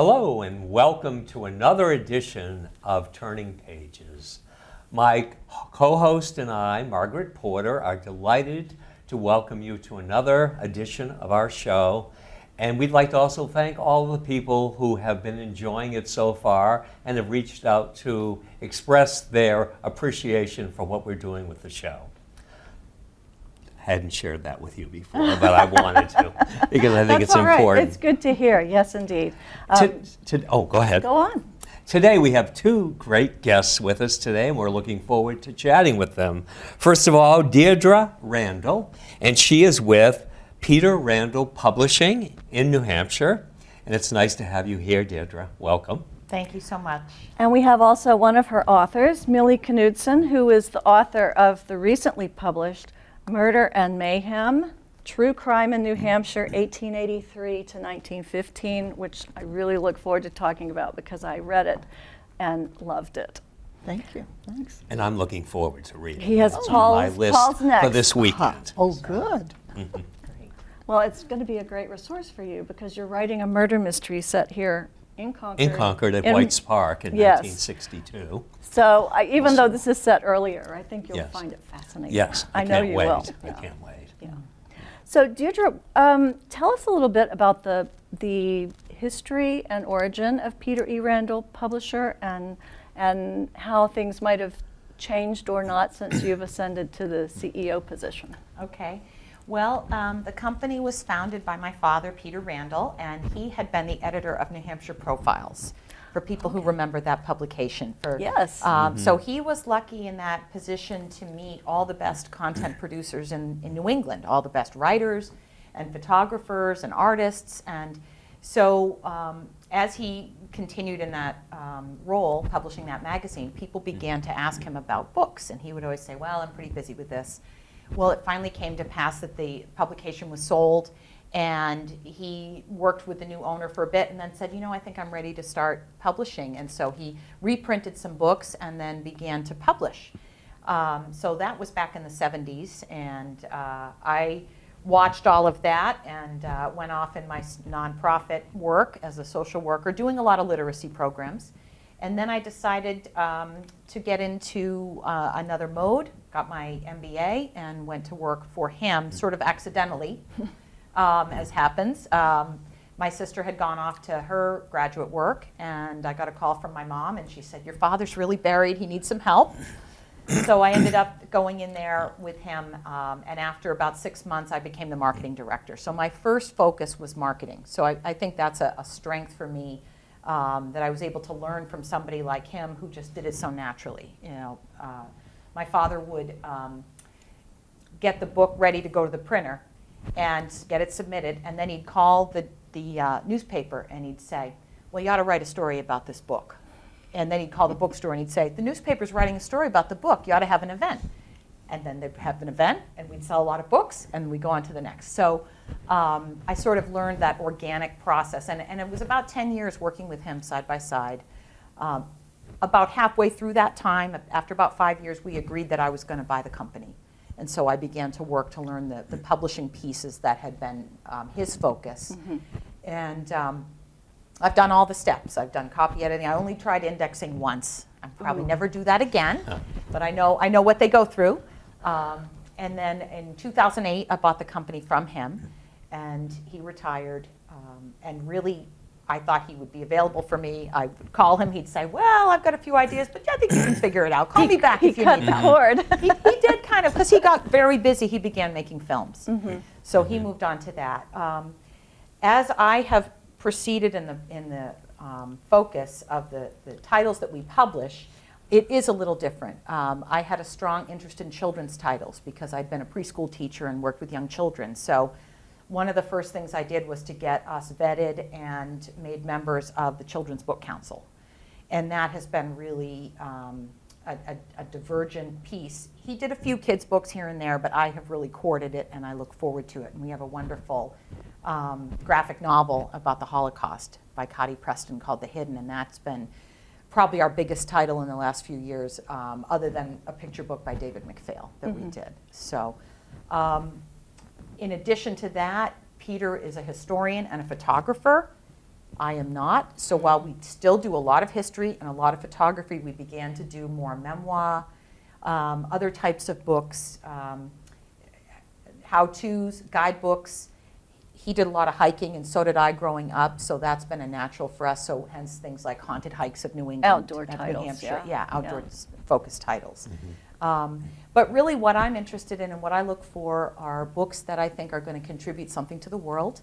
Hello and welcome to another edition of Turning Pages. My co-host and I, Margaret Porter, are delighted to welcome you to another edition of our show. And we'd like to also thank all of the people who have been enjoying it so far and have reached out to express their appreciation for what we're doing with the show. Hadn't shared that with you before, but I wanted to because I think it's important. It's good to hear. Yes, indeed. Go ahead. Go on. Today we have two great guests with us today, and we're looking forward to chatting with them. First of all, Deidre Randall, and she is with Peter Randall Publishing in New Hampshire. And it's nice to have you here, Deidre. Welcome. Thank you so much. And we have also one of her authors, Milli Knudsen, who is the author of the recently published Murder and Mayhem, True Crime in New Hampshire, 1883 to 1915, which I really look forward to talking about because I read it and loved it. Thank you. Thanks. And I'm looking forward to reading it. He has It's on my list Paul's next. for this weekend. Oh, good. Well, it's going to be a great resource for you because you're writing a murder mystery set here in Concord. In Concord at White's Park in Yes. 1962. So even though this is set earlier, I think you'll Yes. find it fascinating. Yes, I know can't you wait. will. I Yeah. can't wait. Yeah. So Deidre, tell us a little bit about the history and origin of Peter E. Randall Publisher and how things might have changed or not since you've ascended to the CEO position. Okay. Well, the company was founded by my father, Peter Randall, and he had been the editor of New Hampshire Profiles, for people who remember that publication. Yes. So he was lucky in that position to meet all the best content producers in New England, all the best writers and photographers and artists. And so as he continued in that role, publishing that magazine, people began to ask him about books. And he would always say, well, I'm pretty busy with this. Well, it finally came to pass that the publication was sold, and he worked with the new owner for a bit and then said, you know, I think I'm ready to start publishing. And so he reprinted some books and then began to publish. So that was back in the 70s, and I watched all of that and went off in my nonprofit work as a social worker, doing a lot of literacy programs. And then I decided to get into another mode, got my MBA, and went to work for him, sort of accidentally, as happens. My sister had gone off to her graduate work, and I got a call from my mom, and she said, your father's really buried, he needs some help. So I ended up going in there with him, and after about 6 months, I became the marketing director. So my first focus was marketing. So I think that's a strength for me, that I was able to learn from somebody like him who just did it so naturally. You know, my father would get the book ready to go to the printer and get it submitted, and then he'd call the newspaper and he'd say, well, you ought to write a story about this book. And then he'd call the bookstore and he'd say, the newspaper's writing a story about the book, you ought to have an event. And then they'd have an event, and we'd sell a lot of books, and we'd go on to the next. So I sort of learned that organic process, and it was about 10 years working with him side by side. About halfway through that time, after about 5 years, we agreed that I was going to buy the company. And so I began to work to learn the publishing pieces that had been his focus. Mm-hmm. And I've done all the steps. I've done copy editing. I only tried indexing once. I'll probably never do that again, but I know what they go through. And then in 2008, I bought the company from him, and he retired. And really, I thought he would be available for me. I would call him. He'd say, well, I've got a few ideas, but I think you can figure it out. Call me back if you need help. He did kind of, because he got very busy. He began making films. Mm-hmm. So he moved on to that. As I have proceeded in the focus of the titles that we publish, it is a little different. I had a strong interest in children's titles because I'd been a preschool teacher and worked with young children. So one of the first things I did was to get us vetted and made members of the Children's Book Council. And that has been really a divergent piece. He did a few kids' books here and there, but I have really courted it, and I look forward to it. And we have a wonderful graphic novel about the Holocaust by Cotty Preston called The Hidden, and that's been probably our biggest title in the last few years, other than a picture book by David McPhail that we did. So in addition to that, Peter is a historian and a photographer. I am not. So while we still do a lot of history and a lot of photography, we began to do more memoir, other types of books, how-tos, guidebooks. He did a lot of hiking, and so did I growing up, so that's been a natural for us. So hence things like Haunted Hikes of New England. Outdoor at New titles, Hampshire. yeah. Outdoor-focused titles. But really what I'm interested in and what I look for are books that I think are going to contribute something to the world,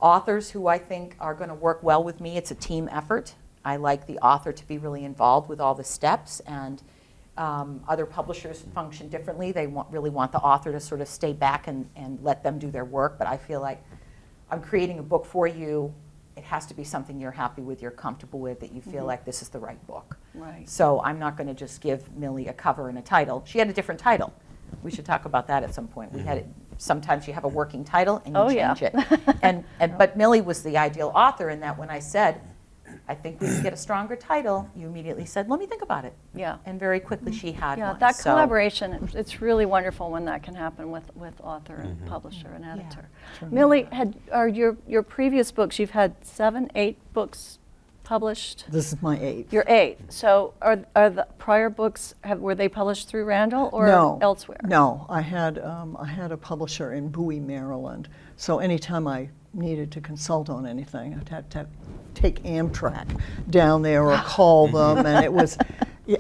authors who I think are going to work well with me. It's a team effort. I like the author to be really involved with all the steps, and other publishers function differently. They really want the author to sort of stay back and let them do their work, but I feel like I'm creating a book for you. It has to be something you're happy with, you're comfortable with, that you feel like this is the right book. Right. So I'm not going to just give Millie a cover and a title. She had a different title. We should talk about that at some point. We had it. Sometimes you have a working title and you change it. But Millie was the ideal author in that when I said, I think we can get a stronger title, you immediately said, let me think about it. Yeah. And very quickly she had Yeah, one. that So- collaboration, it's really wonderful when that can happen with author and publisher and Yeah. editor. Millie, are your previous books, you've had 7, 8 books published? This is my 8th. Your 8th. So are the prior books, were they published through Randall or No, elsewhere? No, I had a publisher in Bowie, Maryland. So anytime I needed to consult on anything, I'd have to take Amtrak down there or call them, and it was.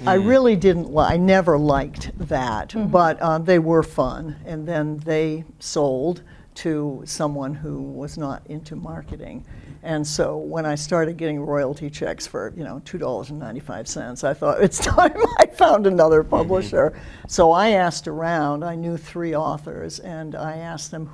I really didn't. I never liked that, but they were fun. And then they sold to someone who was not into marketing. And so when I started getting royalty checks for, $2.95, I thought, it's time I found another publisher. So I asked around. I knew 3 authors, and I asked them,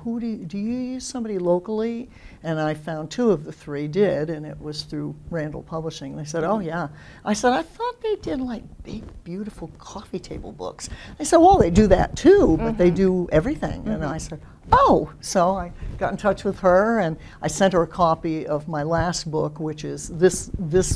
do you use somebody locally? And I found 2 of the 3 did, and it was through Randall Publishing. They said, oh, yeah. I said, I thought they did like big, beautiful coffee table books. They said, well, they do that too, but they do everything. And I said, oh. So I got in touch with her, and I sent her a copy of my last book, which is this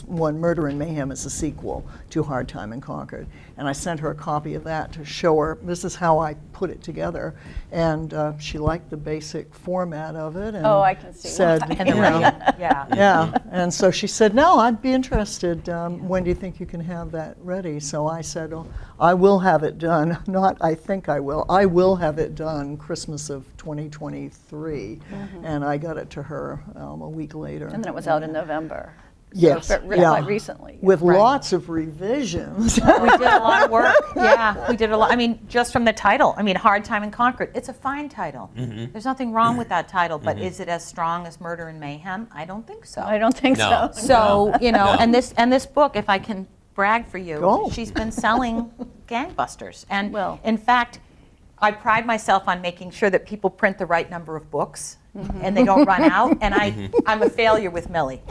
one, Murder and Mayhem, is a sequel to Hard Time and Concord. And I sent her a copy of that to show her, this is how I put it together. And she liked the basic format of it. And Oh, I can see said, why. And the writing, yeah. yeah, and so she said, no, I'd be interested. When do you think you can have that ready? So I said, oh, I will have it done. Not I think I will. I will have it done Christmas of 2023. And I got it to her a week later. And then it was out in November. Yes, So yeah. quite recently. With Right. lots of revisions. We did a lot of work. Yeah, we did a lot. I mean, just from the title. I mean, Hard Time in Concord. It's a fine title. There's nothing wrong with that title, but is it as strong as Murder and Mayhem? I don't think so. I don't think No. so. So, and this book, if I can brag for you, Go. she's been selling gangbusters. And Well. in fact, I pride myself on making sure that people print the right number of books and they don't run out. And I'm a failure with Millie.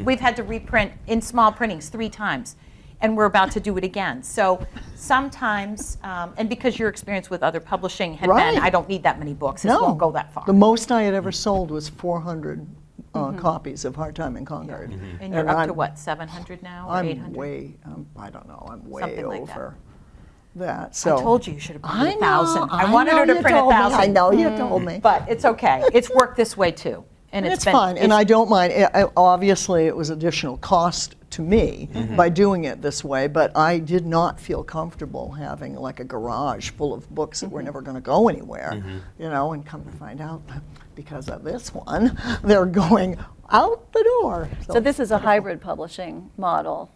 We've had to reprint in small printings 3 times, and we're about to do it again. So sometimes, and because your experience with other publishing had Right. been, I don't need that many books. This No. won't go that far. The most I had ever sold was 400 copies of Hard Time in Concord. And you're up to I'm- what, 700 now or I'm 800? way, I don't know, I'm way Something like that. over that. So I told you should have printed I 1,000. know, I wanted her know to you print told me. 1,000. I know you told me. But it's okay. It's worked this way too. And It's been, fine, and I don't mind. Obviously, it was additional cost to me by doing it this way, but I did not feel comfortable having like a garage full of books that were never going to go anywhere, and come to find out, because of this one, they're going out the door. So this is a hybrid publishing model.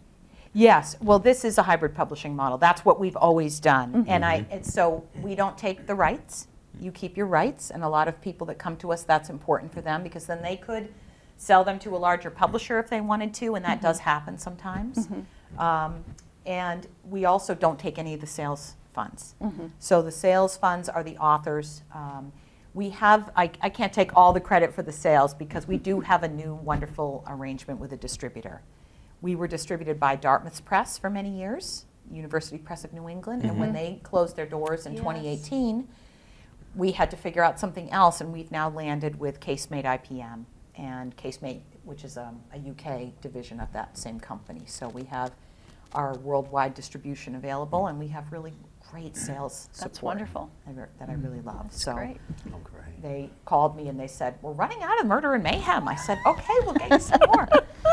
Yes, well, this is a hybrid publishing model. That's what we've always done. And so we don't take the rights. You keep your rights, and a lot of people that come to us, that's important for them, because then they could sell them to a larger publisher if they wanted to, and that does happen sometimes. And we also don't take any of the sales funds. So the sales funds are the authors. We have, I can't take all the credit for the sales, because we do have a new wonderful arrangement with a distributor. We were distributed by Dartmouth Press for many years, University Press of New England, and when they closed their doors in 2018, we had to figure out something else, and we've now landed with Casemate IPM, and Casemate, which is a UK division of that same company. So we have our worldwide distribution available, and we have really great sales support. That's wonderful. That I really love. That's So great. Oh, great. they called me and they said, we're running out of Murder and Mayhem. I said, okay, we'll get you some more.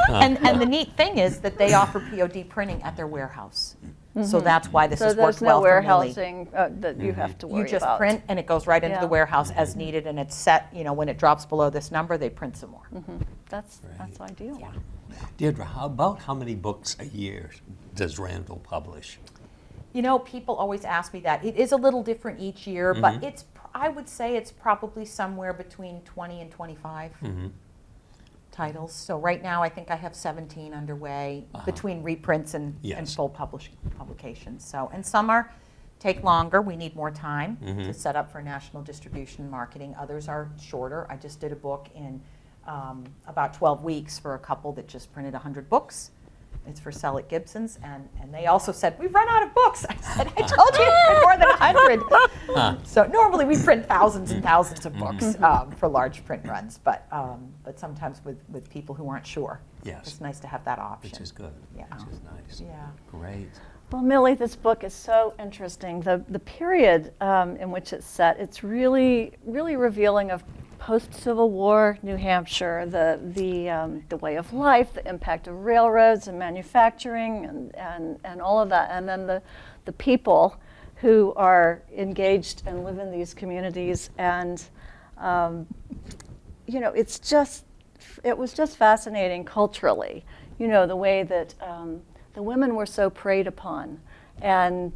And the neat thing is that they offer POD printing at their warehouse. So that's why this So has there's worked well no for Milli. warehousing that you have to worry You just about. print and it goes right into Yeah. the warehouse as needed, and it's set, when it drops below this number, they print some more. That's ideal. Yeah. Deirdre, how many books a year does Randall publish? People always ask me that. It is a little different each year, but I would say it's probably somewhere between 20 and 25 titles. So right now I think I have 17 underway between reprints and Yes. full publications. So, and some take longer. We need more time to set up for national distribution and marketing. Others are shorter. I just did a book in about 12 weeks for a couple that just printed 100 books. It's for Selleck Gibson's, and they also said, we've run out of books. I said, I told you to print more than 100. So normally we print thousands and thousands of books for large print runs, but sometimes with people who aren't sure. Yes. It's nice to have that option. Which is good. Yeah. Which is nice. Yeah. Great. Well, Millie, this book is so interesting. The period in which it's set, it's really, really revealing of post-Civil War New Hampshire, the way of life, the impact of railroads and manufacturing and all of that. And then the people who are engaged and live in these communities. And, it was just fascinating culturally, the way that the women were so preyed upon. And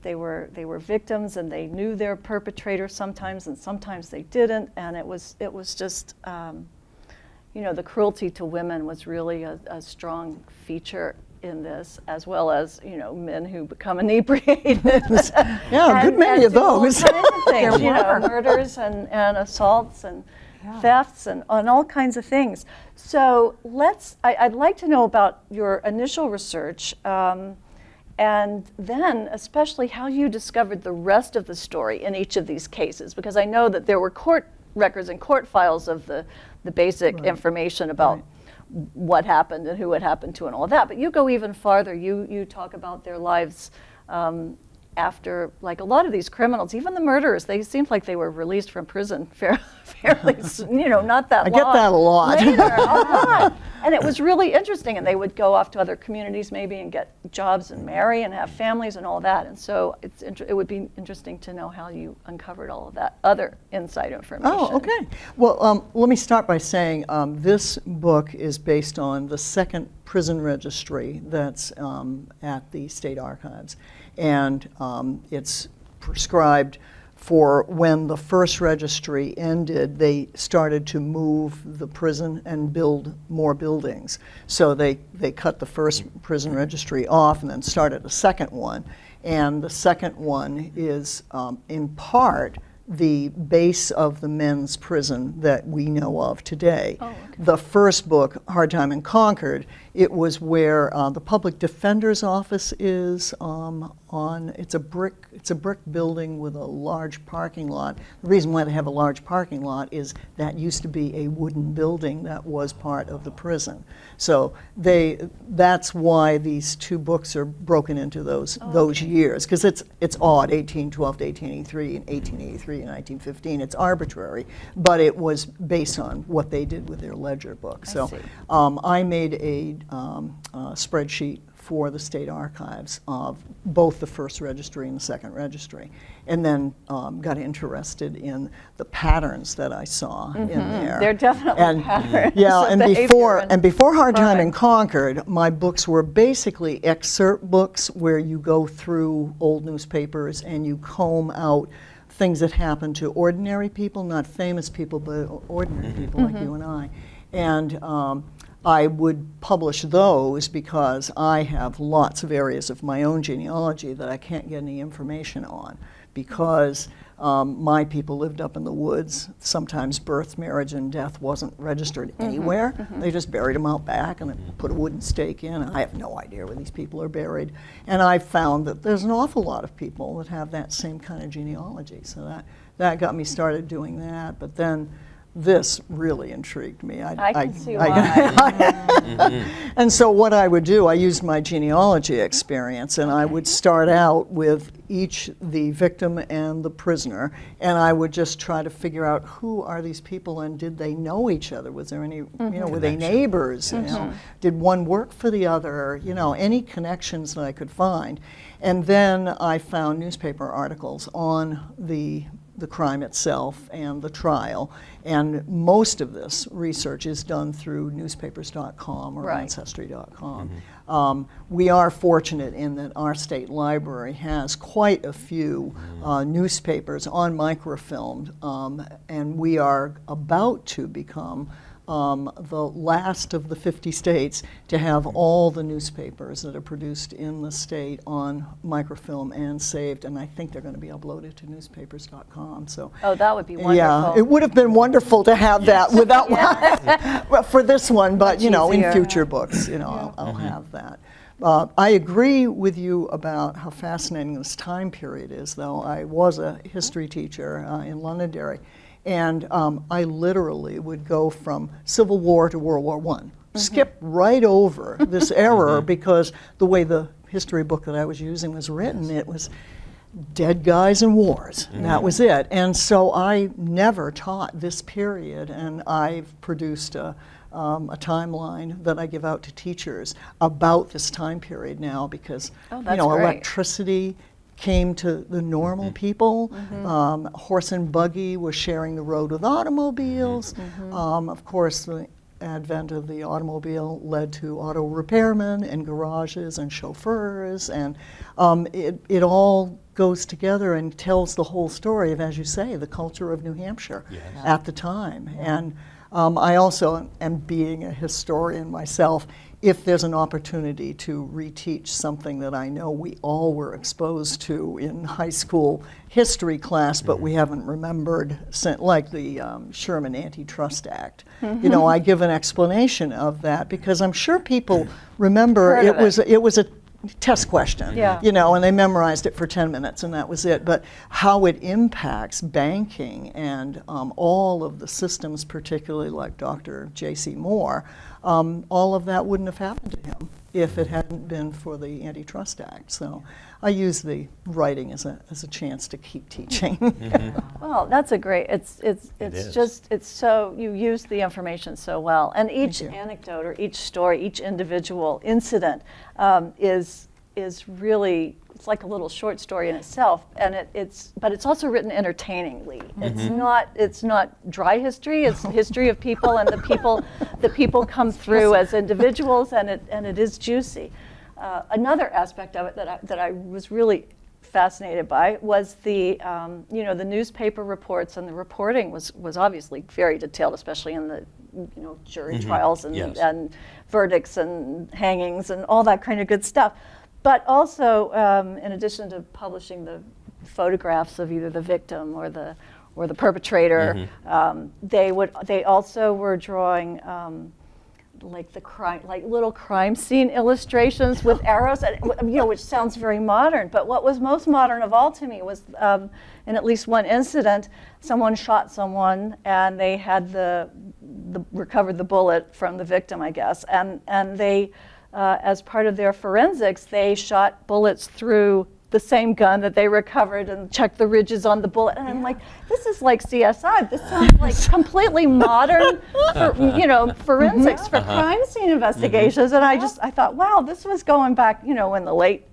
they were victims, and they knew their perpetrators sometimes, and sometimes they didn't. And it was just, the cruelty to women was really a strong feature in this, as well as men who become inebriated. Yeah, a good many of do all those. kinds of things, There were. murders and assaults and thefts and all kinds of things. So I'd like to know about your initial research. And then, especially how you discovered the rest of the story in each of these cases, because I know that there were court records and court files of the basic information about what happened and who it happened to and all of that. But you go even farther. You talk about their lives after, like a lot of these criminals, even the murderers, they seemed like they were released from prison fairly, not that long. I get that a lot. Later, a lot. And it was really interesting, and they would go off to other communities maybe and get jobs and marry and have families and all that. And so it would be interesting to know how you uncovered all of that other inside information. Oh, okay. Well, let me start by saying this book is based on the second prison registry that's at the State Archives. And it's prescribed for when the first registry ended, they started to move the prison and build more buildings. So they cut the first prison registry off and then started a second one. And the second one is in part the base of the men's prison that we know of today. Oh, okay. The first book, Hard Time in Concord, it was where the public defender's office is it's a brick building with a large parking lot. The reason why they have a large parking lot is that used to be a wooden building that was part of the prison. So that's why these two books are broken into those years, because it's odd, 1812 to 1883 and 1883 and 1915. It's arbitrary, but it was based on what they did with their ledger book. So I made a spreadsheet for the State Archives of both the first registry and the second registry, and then got interested in the patterns that I saw in there. They're definitely patterns. Yeah, of and behavior before Hard Time in crime. Concord, my books were basically excerpt books where you go through old newspapers and you comb out things that happen to ordinary people, not famous people, but ordinary people like you and I. And I would publish those because I have lots of areas of my own genealogy that I can't get any information on, because my people lived up in the woods. Sometimes birth, marriage, and death wasn't registered anywhere. They just buried them out back and then put a wooden stake in. I have no idea where these people are buried. And I found that there's an awful lot of people that have that same kind of genealogy. So that got me started doing that. But then this really intrigued me. I can see why. And so what I would do, I used my genealogy experience, and I would start out with the victim and the prisoner, and I would just try to figure out who are these people and did they know each other? Was there any, were they neighbors? You know, did one work for the other? You know, any connections that I could find. And then I found newspaper articles on the crime itself and the trial. And most of this research is done through newspapers.com or ancestry.com. We are fortunate in that our state library has quite a few newspapers on microfilm, and we are about to become the last of the 50 states to have all the newspapers that are produced in the state on microfilm and saved, and I think they're going to be uploaded to newspapers.com. So, oh, that would be wonderful. yeah, it would have been wonderful to have that without well, for this one, but you know, in future books, you know, I'll have that. I agree with you about how fascinating this time period is, though. I was a history teacher in Londonderry. And I literally would go from Civil War to World War I, skip right over this era because the way the history book that I was using was written, it was dead guys and wars, and that was it. And so I never taught this period, and I've produced a timeline that I give out to teachers about this time period now because, you know, electricity came to the normal people. Horse and buggy was sharing the road with automobiles. Of course, the advent of the automobile led to auto repairmen and garages and chauffeurs, and it all goes together and tells the whole story of, as you say, the culture of New Hampshire at the time. And I also am being a historian myself. If there's an opportunity to reteach something that I know we all were exposed to in high school history class, but we haven't remembered, like the Sherman Antitrust Act, you know, I give an explanation of that because I'm sure people remember it was a test question, you know, and they memorized it for 10 minutes and that was it. But how it impacts banking and all of the systems, particularly like Dr. J.C. Moore, all of that wouldn't have happened to him if it hadn't been for the Antitrust Act. So I use the writing as a chance to keep teaching. Well, that's a great, it's so, you use the information so well. And each anecdote or each story, each individual incident is really, it's like a little short story in itself, and but it's also written entertainingly. It's not dry history. It's history of people, and the people come through as individuals, and it is juicy. Another aspect of it that I was really fascinated by was the the newspaper reports, and the reporting was obviously very detailed, especially in the jury trials and verdicts and hangings and all that kind of good stuff. But also, in addition to publishing the photographs of either the victim or the perpetrator, they also were drawing like little crime scene illustrations with arrows, which sounds very modern. But what was most modern of all to me was, in at least one incident, someone shot someone, and they had recovered the bullet from the victim, I guess, and they. As part of their forensics, they shot bullets through the same gun that they recovered and checked the ridges on the bullet. And I'm like, this is like CSI. This sounds like completely modern, forensics for crime scene investigations. And I thought, wow, this was going back, in the late,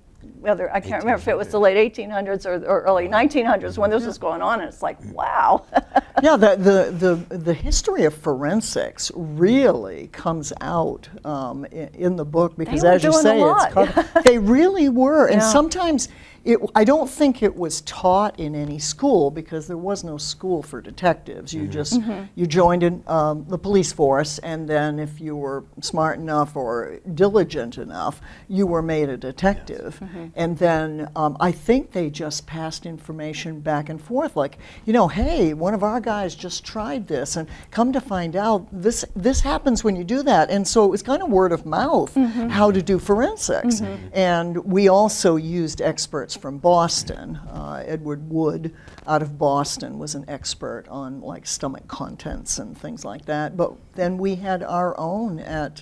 I can't remember if it was the late 1800s or early 1900s when this was going on. And it's like, wow. Yeah, the history of forensics really comes out in the book because, as you say, they really were, and sometimes I don't think it was taught in any school because there was no school for detectives. You just you joined in the police force, and then if you were smart enough or diligent enough, you were made a detective. And then I think they just passed information back and forth, like, hey, one of our guys just tried this, and come to find out this happens when you do that. And so it was kind of word of mouth how to do forensics. And we also used experts from Boston. Edward Wood out of Boston was an expert on like stomach contents and things like that. But then we had our own at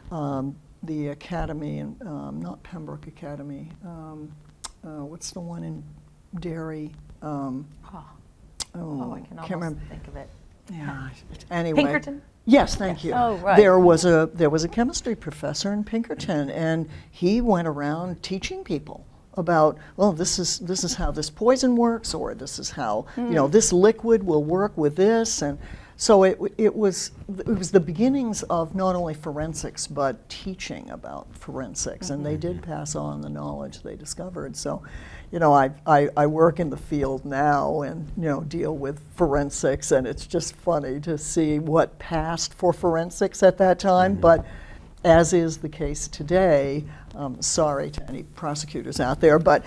the academy, and not Pembroke Academy. What's the one in Derry? I can almost remember. think of it. Yeah. Anyway. Pinkerton? Yes, thank you. Oh, right. There was a chemistry professor in Pinkerton, and he went around teaching people about, well, this is how this poison works, or this is how this liquid will work with this, and so it was the beginnings of not only forensics but teaching about forensics, and they did pass on the knowledge they discovered. So, I work in the field now and deal with forensics, and it's just funny to see what passed for forensics at that time, but as is the case today, sorry to any prosecutors out there, but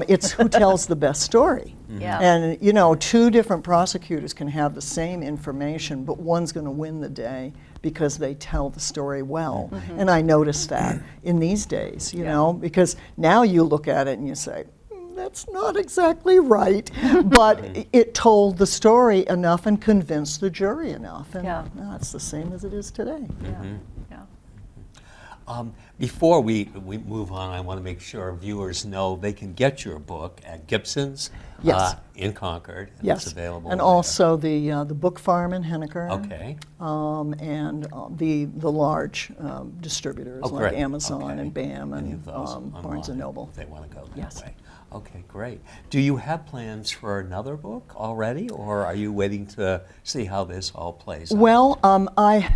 it's who tells the best story. Yeah. And two different prosecutors can have the same information, but one's going to win the day because they tell the story well. And I notice that in these days, because now you look at it and you say, that's not exactly right, but it told the story enough and convinced the jury enough. And no, it's the same as it is today. Before we move on, I want to make sure viewers know they can get your book at Gibson's in Concord. And Yes, it's available and there. also the Book Farm in Henniker. Okay. And the large distributors like great. Amazon Okay. and BAM Any and of those Barnes and online, Noble. if they want to go that Yes. way. Okay, great. Do you have plans for another book already, or are you waiting to see how this all plays out? Well,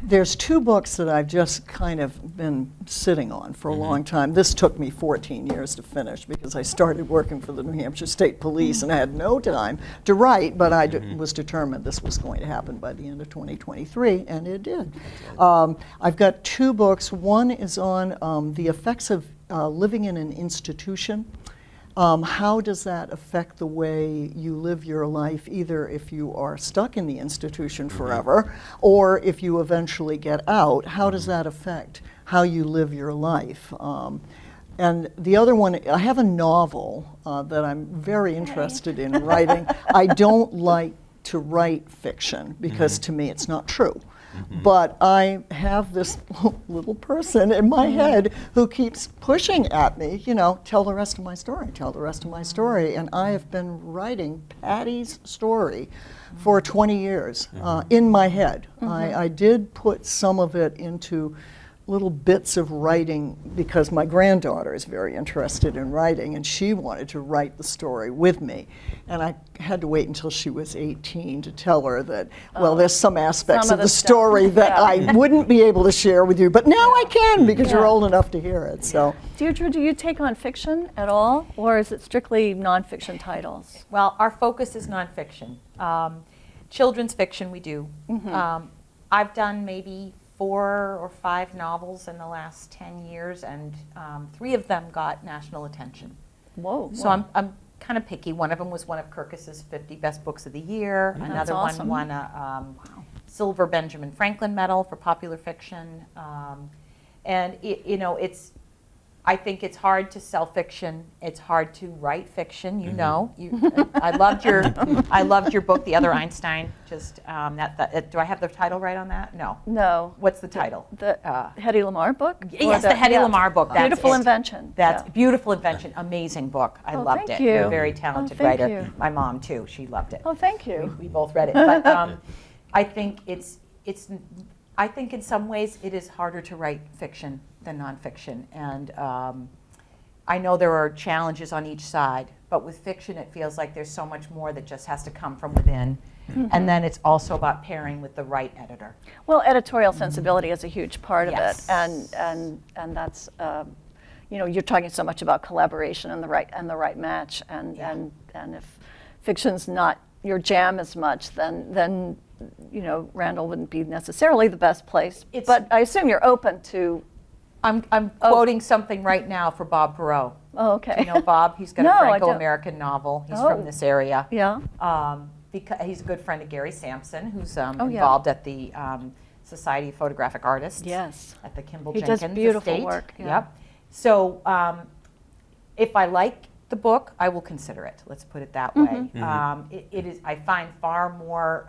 there's two books that I've just kind of been sitting on for a long time. This took me 14 years to finish because I started working for the New Hampshire State Police and I had no time to write, but I was determined this was going to happen by the end of 2023, and it did. I've got two books. One is on the effects of living in an institution. How does that affect the way you live your life, either if you are stuck in the institution forever or if you eventually get out? How does that affect how you live your life? And the other one, I have a novel that I'm very interested in writing. I don't like to write fiction because to me it's not true. But I have this little person in my head who keeps pushing at me, tell the rest of my story, tell the rest of my story. And I have been writing Patty's story for 20 years in my head. I did put some of it into little bits of writing because my granddaughter is very interested in writing and she wanted to write the story with me. And I had to wait until she was 18 to tell her that, well, there's some aspects of the story that I wouldn't be able to share with you, but now I can because you're old enough to hear it. So, Deidre, do you take on fiction at all, or is it strictly nonfiction titles? Well, our focus is nonfiction. Children's fiction we do. I've done maybe 4 or 5 novels in the last 10 years, and 3 of them got national attention. Whoa. So I'm kind of picky. One of them was one of Kirkus's 50 best books of the year. Another awesome. one won a Silver Benjamin Franklin Medal for popular fiction. And I think it's hard to sell fiction. It's hard to write fiction. I loved your book, The Other Einstein. Just do I have the title right on that? No. No. What's the title? The Hedy Lamarr book? Yes, the Hedy Lamarr book. That's Beautiful it. Invention. That's Beautiful Invention. Amazing book. I loved thank it. you. You're a very talented thank writer. you. My mom too. She loved it. Oh, thank you. We both read it. But I think I think in some ways it is harder to write fiction than nonfiction. And I know there are challenges on each side, but with fiction it feels like there's so much more that just has to come from within. And then it's also about pairing with the right editor. Well, editorial sensibility is a huge part of Yes. it, and that's you're talking so much about collaboration and the right match, and if fiction's not your jam as much, then Randall wouldn't be necessarily the best place. But I assume you're open to. I'm quoting something right now for Bob Perot. Oh, okay. Do you know Bob? He's got No, a I don't. Franco-American novel. He's from this area. Yeah. Because he's a good friend of Gary Sampson, who's yeah. involved at the Society of Photographic Artists. Yes. At the Kimball He Jenkins does beautiful estate. work. Yeah. Yep. So if I like the book, I will consider it. Let's put it that way. It is. I find far more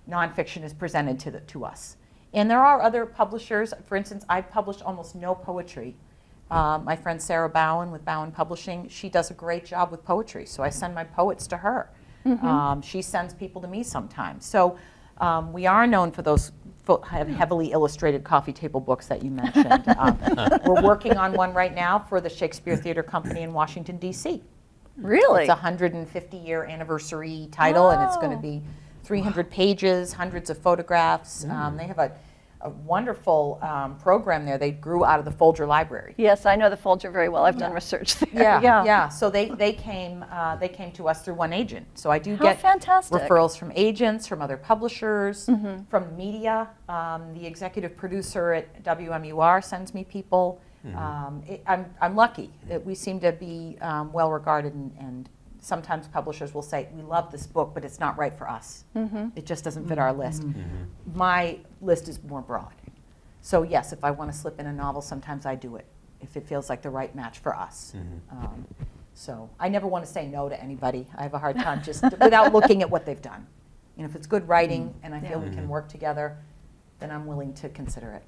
nonfiction is presented to us. And there are other publishers. For instance, I've published almost no poetry. My friend Sarah Bowen with Bowen Publishing, she does a great job with poetry, so I send my poets to her. She sends people to me sometimes. So we are known for those heavily illustrated coffee table books that you mentioned. We're working on one right now for the Shakespeare Theater Company in Washington, D.C. Really? It's a 150-year anniversary title, and it's going to be 300 pages, hundreds of photographs. They have a wonderful program there. They grew out of the Folger Library. Yes, I know the Folger very well. I've done research there. Yeah. So they came to us through one agent. So I do get fantastic. referrals from agents, from other publishers, from media. The executive producer at WMUR sends me people. I'm lucky. We seem to be well regarded, and sometimes publishers will say, we love this book, but it's not right for us. It just doesn't fit our list. My list is more broad. So yes, if I want to slip in a novel, sometimes I do it, if it feels like the right match for us. So I never want to say no to anybody. I have a hard time just without looking at what they've done. You know, if it's good writing and I feel we can work together, then I'm willing to consider it.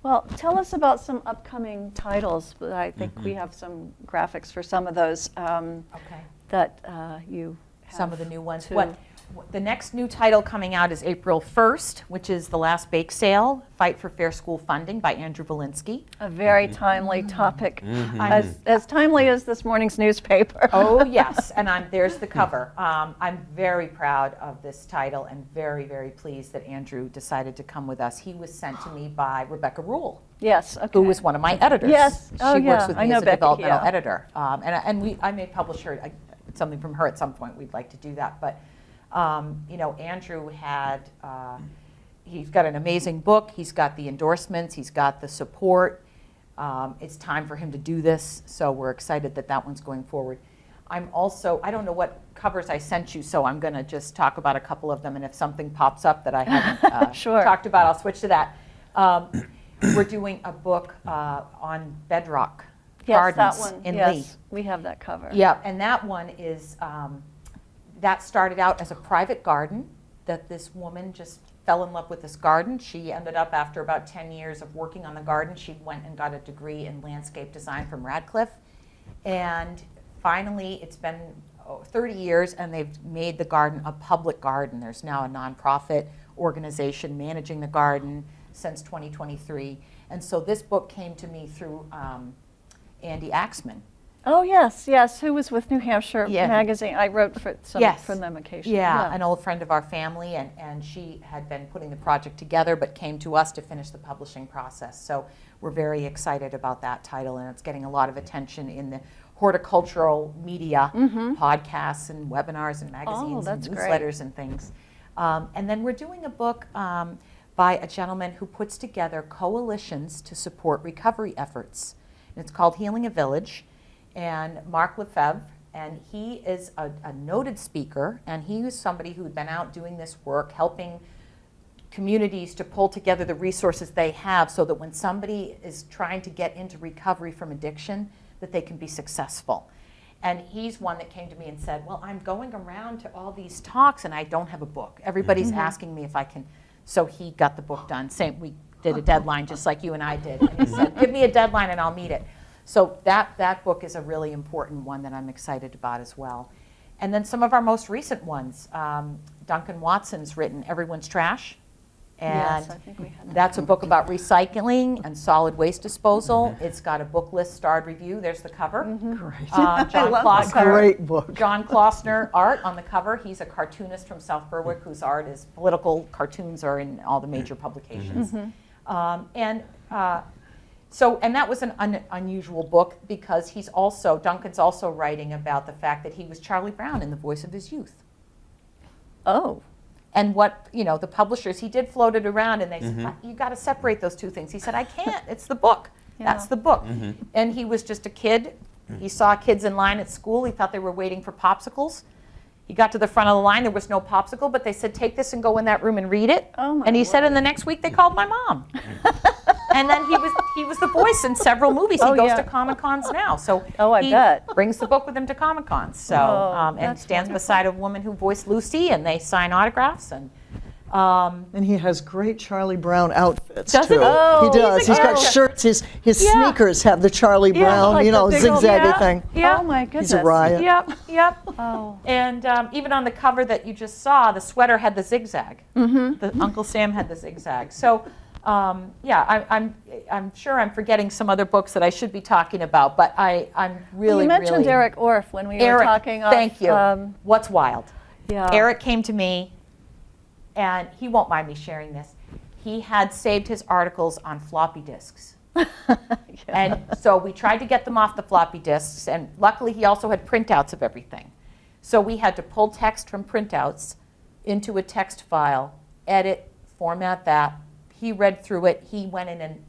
Well, tell us about some upcoming titles. I think we have some graphics for some of those that you have. Some of the new ones. The next new title coming out is April 1st, which is The Last Bake Sale, Fight for Fair School Funding by Andrew Valinsky. A very timely topic, as timely as this morning's newspaper. Oh, yes, and there's the cover. I'm very proud of this title and very, very pleased that Andrew decided to come with us. He was sent to me by Rebecca Rule. Yes, okay. Who was one of my editors. Yes, she works with me as a Becky, developmental editor. I may publish her, something from her at some point. We'd like to do that. But you know, Andrew he's got an amazing book. He's got the endorsements. He's got the support. It's time for him to do this. So we're excited that one's going forward. I don't know what covers I sent you, so I'm going to just talk about a couple of them. And if something pops up that I haven't talked about, I'll switch to that. We're doing a book on bedrock gardens that one. in Lee. We have that cover. Yeah, and that one is, that started out as a private garden, that this woman just fell in love with this garden. She ended up, after about 10 years of working on the garden, she went and got a degree in landscape design from Radcliffe. And finally, it's been 30 years, and they've made the garden a public garden. There's now a nonprofit organization managing the garden since 2023. And so this book came to me through Andy Axman. Oh, yes, who was with New Hampshire Magazine. I wrote for them occasionally. Yeah, an old friend of our family, and she had been putting the project together but came to us to finish the publishing process. So we're very excited about that title, and it's getting a lot of attention in the horticultural media, podcasts and webinars and magazines and newsletters and things. And then we're doing a book by a gentleman who puts together coalitions to support recovery efforts. And it's called Healing a Village. And Mark Lefebvre, and he is a noted speaker, and he was somebody who had been out doing this work, helping communities to pull together the resources they have so that when somebody is trying to get into recovery from addiction, that they can be successful. And he's one that came to me and said, well, I'm going around to all these talks and I don't have a book. Everybody's asking me if I can. So he got the book done. We did a deadline just like you and I did. And he said, give me a deadline and I'll meet it. So that book is a really important one that I'm excited about as well. And then some of our most recent ones, Duncan Watson's written Everyone's Trash. And I think we had that's a book about recycling and solid waste disposal. It's got a book list starred review. There's the cover. Great. John Klossner, Great book. John Klossner art on the cover. He's a cartoonist from South Berwick whose art is political cartoons are in all the major publications. And that was an unusual book because Duncan's also writing about the fact that he was Charlie Brown in The Voice of His Youth. Oh. And the publishers, he did float it around and they said, you got to separate those two things. He said, I can't, it's the book. That's the book. And he was just a kid. He saw kids in line at school. He thought they were waiting for popsicles. He got to the front of the line, there was no popsicle, but they said, take this and go in that room and read it. Oh, and he said, in the next week, they called my mom. And then he was the voice in several movies. He goes to Comic-Cons now. So I bet. Brings the book with him to Comic-Cons. So and stands beside a woman who voiced Lucy, and they sign autographs. And And he has great Charlie Brown outfits, Doesn't too. he? Oh, He does. he's a He's got character. shirts. His Yeah. sneakers have the Charlie Brown, like you know, the big old- zigzaggy yeah. thing. Yeah. Oh my goodness. He's a riot. Yep. Oh. And even on the cover that you just saw, the sweater had the zigzag. The Uncle Sam had the zigzag. So, yeah, I'm sure I'm forgetting some other books that I should be talking about, but I'm really, You mentioned really. Eric Orff when we were Eric, talking off. thank you. What's Wild? Yeah. Eric came to me, and he won't mind me sharing this. He had saved his articles on floppy disks. And so we tried to get them off the floppy disks, and luckily he also had printouts of everything. So we had to pull text from printouts into a text file, edit, format that. He read through it. He went in and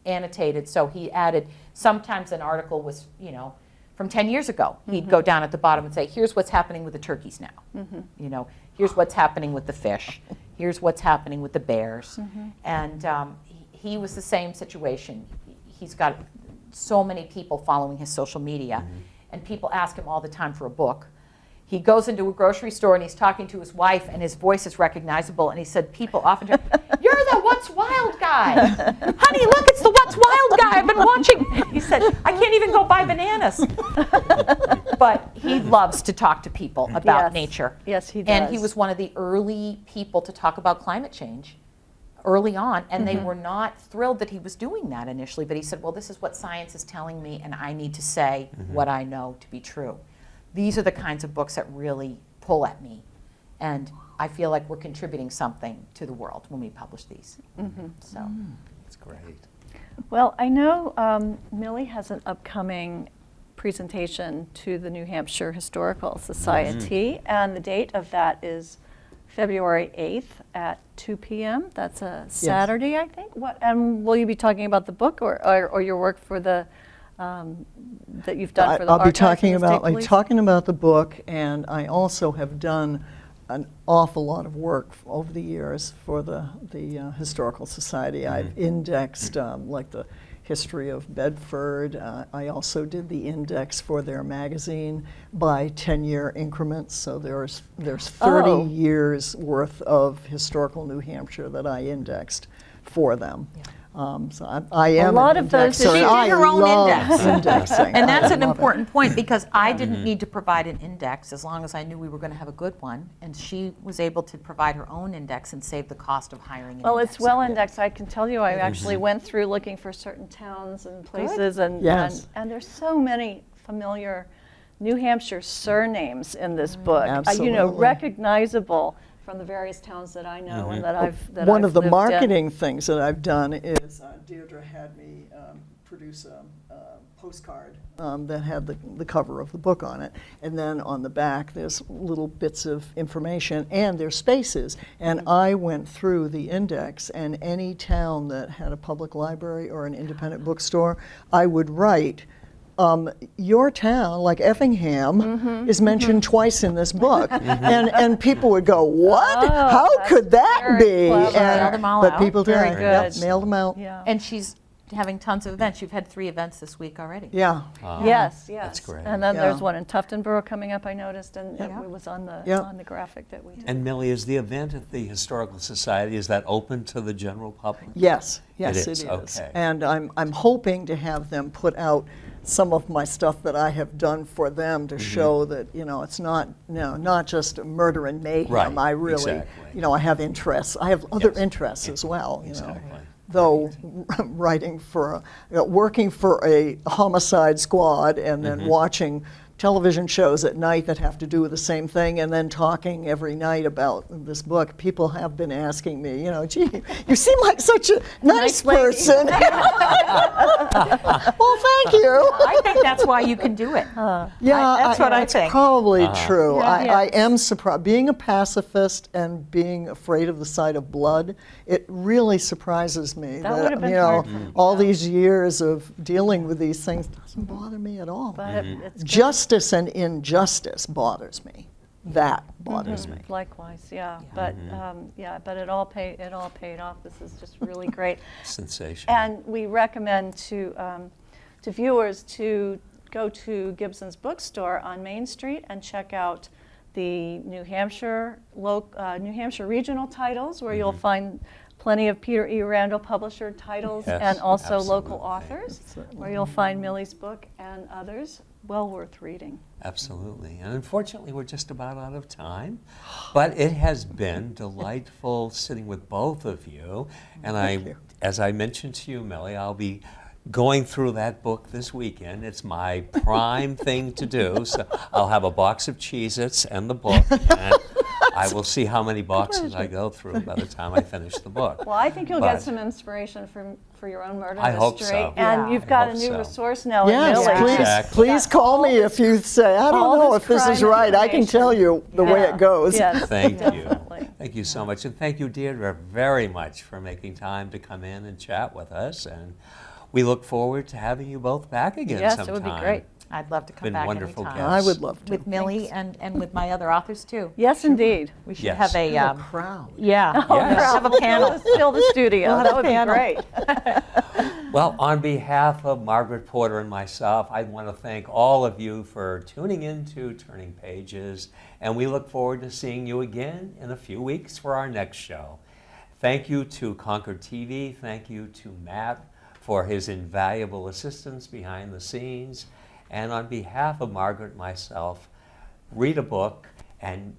annotated. So he added, sometimes an article was, you know, from 10 years ago. He'd go down at the bottom and say, here's what's happening with the turkeys now. You know, here's what's happening with the fish. Here's what's happening with the bears. And he was the same situation. He's got so many people following his social media, and people ask him all the time for a book. He goes into a grocery store and he's talking to his wife, and his voice is recognizable. And he said, people often tell, "You're the What's Wild guy, honey. Look, it's the What's Wild guy. I've been watching." He said, "I can't even go buy bananas." But he loves to talk to people about Yes. nature. Yes, he And he does. was one of the early people to talk about climate change early on, and they were not thrilled that he was doing that initially. But he said, "Well, this is what science is telling me, and I need to say what I know to be true." These are the kinds of books that really pull at me, and I feel like we're contributing something to the world when we publish these. So, That's great. Well, I know Millie has an upcoming presentation to the New Hampshire Historical Society, and the date of that is February 8th at 2 p.m. That's a Saturday, I think. And will you be talking about the book or your work for the that you've done for the I'll be archives talking and the State about Police? talking about the book, and I also have done an awful lot of work over the years for the Historical Society. I've indexed like the history of Bedford. I also did the index for their magazine by 10-year increments. So there's 30 years worth of historical New Hampshire that I indexed for them. So I am lot an of those indexer. She did I her own love index. indexing. and that's I an love it. important point, because I didn't need to provide an index as long as I knew we were going to have a good one, and she was able to provide her own index and save the cost of hiring an Well, index. it's well indexed. I can tell you, I actually went through looking for certain towns and places, and Yes. there's so many familiar New Hampshire surnames in this book. You know, Absolutely. recognizable from the various towns that I know and that I've One of the lived in. marketing things that I've done is Deidre had me produce a postcard that had the cover of the book on it, and then on the back there's little bits of information and there's spaces, and I went through the index, and any town that had a public library or an independent bookstore, I would write your town, like Effingham, is mentioned twice in this book. And people would go, what? Oh, How that's could that very be? clever. Mailed them all But out. people did. Very Yep, good. mailed them out. Yeah. And she's having tons of events. You've had 3 events this week already. Yeah. Yes, yes. That's great. And then there's Yeah. one in Tuftonboro coming up, I noticed, and Yeah. it was on the Yeah. on the graphic that we did. And Millie, is the event at the Historical Society, is that open to the general public? Yes, yes, It it is, is. okay. And I'm hoping to have them put out some of my stuff that I have done for them to show that, you know, it's not just Murder and Mayhem. Right, I really, exactly. you know, I have interests. I have other Yes. interests as well, you know. Exactly. Though working for a homicide squad and then watching television shows at night that have to do with the same thing, and then talking every night about this book, people have been asking me, you know, gee, you seem like such a nice lady." person. Well, thank you. I think that's why you can do it. Yeah, that's what I it's think. probably true. Yeah. I am surprised. Being a pacifist and being afraid of the sight of blood, it really surprises me. That would have been you know, hard for me, all yeah. these years of dealing with these things doesn't bother me at all. But it's good. Justice and injustice bothers me. That bothers me. Likewise, yeah. But but it all paid off. This is just really great. Sensational. And we recommend to viewers to go to Gibson's bookstore on Main Street and check out the New Hampshire regional titles, where you'll find plenty of Peter E. Randall publisher titles, Yes, and also local absolutely. authors, Certainly. where you'll find Millie's book and others. Well worth reading. Absolutely. And unfortunately, we're just about out of time. But it has been delightful sitting with both of you. And Thank you. as I mentioned to you, Millie, I'll be going through that book this weekend. It's my prime thing to do. So I'll have a box of Cheez-Its and the book. And I will see how many boxes I go through by the time I finish the book. Well, I think you'll But- get some inspiration for your own murder I mystery. hope so. And Yeah. you've got I a hope new so. resource now Yes, at Millie. please, Exactly. please call me if you say, I all don't know this if this is crime right. I can tell you the way Yeah. it goes. Yes, Thank you. definitely. Thank you so much. And thank you, Deidre, very much for making time to come in and chat with us. And we look forward to having you both back again Yes, sometime. it would be great. I'd love to come Been back wonderful anytime. guests. I would love to. With Millie and with my other authors too. Yes, indeed. We should Yes. have a Have a crowd. yeah. Yes. Have a panel. Fill the studio. We'll have That a would panel. be great. Well, on behalf of Margaret Porter and myself, I want to thank all of you for tuning in to Turning Pages, and we look forward to seeing you again in a few weeks for our next show. Thank you to Concord TV. Thank you to Matt for his invaluable assistance behind the scenes. And on behalf of Margaret and myself, read a book and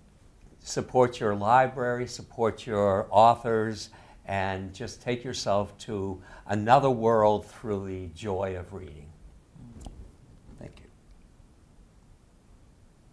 support your library, support your authors, and just take yourself to another world through the joy of reading.